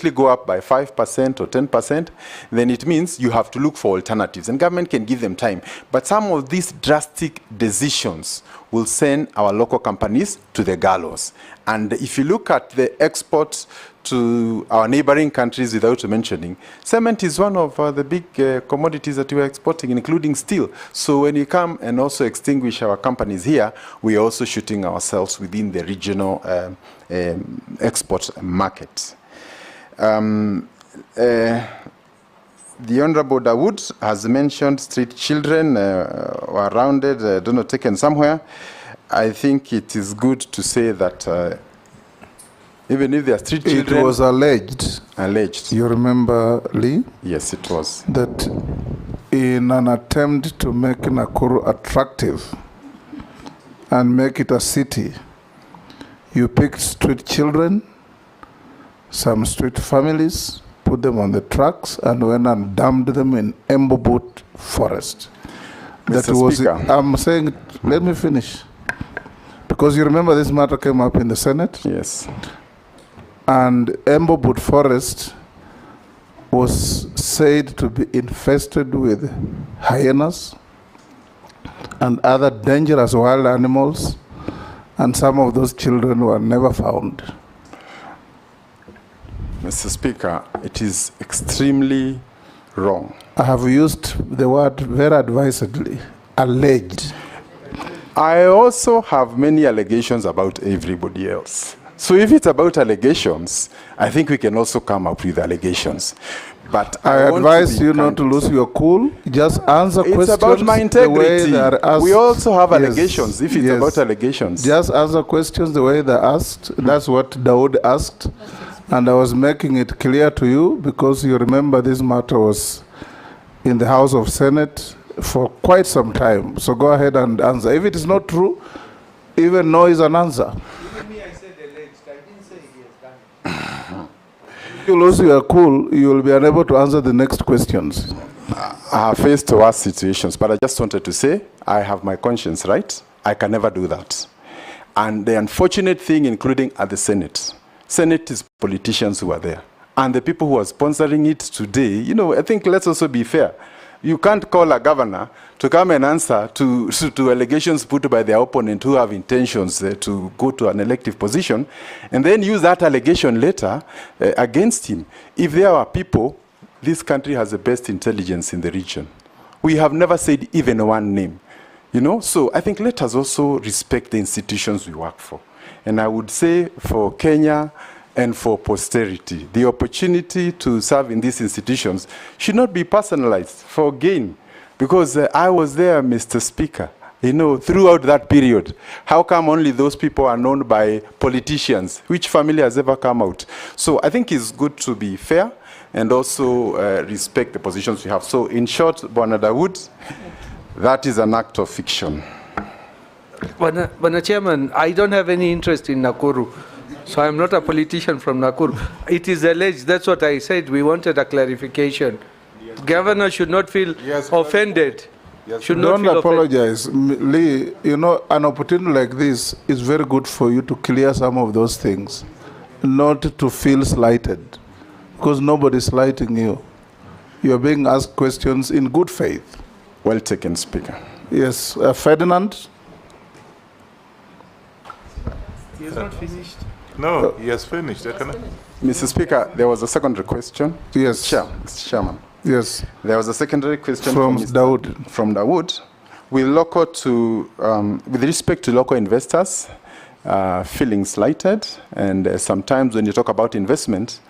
go up by 5% or 10%, then it means you have to look for alternatives, and government can give them time. But some of these drastic decisions will send our local companies to the gallows. And if you look at the exports to our neighboring countries, without mentioning, cement is one of the big commodities that we are exporting, including steel. So when you come and also extinguish our companies here, we are also shooting ourselves within the regional export market. The Honorable Dawood has mentioned street children were rounded, don't know, taken somewhere. I think it is good to say that even if they are street children... It was alleged. Alleged. You remember, Lee? Yes, it was. That in an attempt to make Nakuru attractive and make it a city, you picked street children, some street families, put them on the trucks, and went and dumped them in Embobut forest. That was Speaker. I'm saying, let me finish. Because you remember this matter came up in the Senate? Yes. And Embobut forest was said to be infested with hyenas and other dangerous wild animals, and some of those children were never found. Mr. Speaker, it is extremely wrong. I have used the word very advisedly, alleged. I also have many allegations about everybody else. So if it's about allegations, I think we can also come up with allegations. But I advise you not to lose your cool. Just answer questions. It's about my integrity. The way they are asked. We also have Yes. allegations, if it's Yes. about allegations. Just answer questions the way they're asked. That's what Dawood asked. And I was making it clear to you because you remember this matter was in the House of Senate for quite some time. So go ahead and answer. If it is not true, even no is an answer. Even me, I said alleged. I didn't say he has done it. If you lose your cool, you will be unable to answer the next questions. I have faced worse situations, but I just wanted to say I have my conscience, right? I can never do that. And the unfortunate thing, including at the Senate is politicians who are there. And the people who are sponsoring it today, you know, I think let's also be fair. You can't call a governor to come and answer to allegations put by their opponent who have intentions to go to an elective position, and then use that allegation later against him. If there are people, this country has the best intelligence in the region. We have never said even one name. You know, so I think let us also respect the institutions we work for. And I would say for Kenya and for posterity, the opportunity to serve in these institutions should not be personalized for gain. Because I was there, Mr. Speaker, you know, throughout that period. How come only those people are known by politicians? Which family has ever come out? So I think it's good to be fair and also respect the positions we have. So in short, Bwana Dawood, that is an act of fiction. Bwana Chairman, I don't have any interest in Nakuru. So I'm not a politician from Nakuru. It is alleged, that's what I said. We wanted a clarification. Yes. Governor should not feel offended. Yes. Don't apologize. Lee, you know, an opportunity like this is very good for you to clear some of those things, not to feel slighted, because nobody's slighting you. You're being asked questions in good faith. Well taken, Speaker. Yes, Ferdinand? He has not finished. No, he has finished. Mr. Speaker, there was a secondary question. Yes. Chairman. Yes. There was a secondary question from Dawood. From Dawood. With respect to local investors feeling slighted, and sometimes when you talk about investment,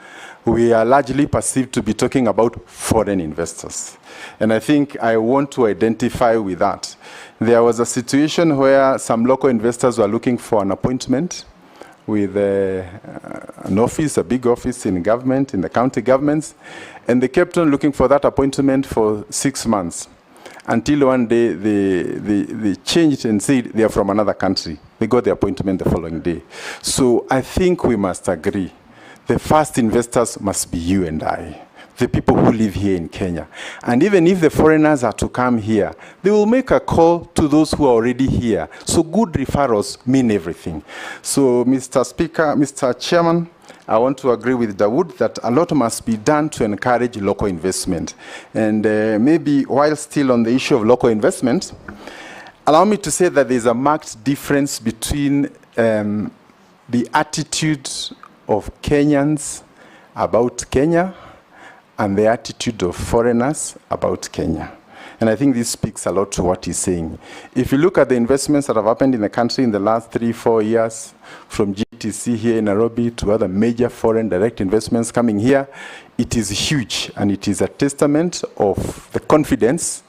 we are largely perceived to be talking about foreign investors. And I think I want to identify with that. There was a situation where some local investors were looking for an appointment with an office, a big office in government, in the county governments, and they kept on looking for that appointment for 6 months, until one day they changed and said they are from another country. They got the appointment the following day. So I think we must agree, the first investors must be you and I. the people who live here in Kenya. And even if the foreigners are to come here, they will make a call to those who are already here. So good referrals mean everything. So Mr. Speaker, Mr. Chairman, I want to agree with Dawood that a lot must be done to encourage local investment. And maybe while still on the issue of local investment, allow me to say that there's a marked difference between the attitude of Kenyans about Kenya and the attitude of foreigners about Kenya. And I think this speaks a lot to what he's saying. If you look at the investments that have happened in the country in the last 3-4 years, from GTC here in Nairobi to other major foreign direct investments coming here, it is huge, and it is a testament of the confidence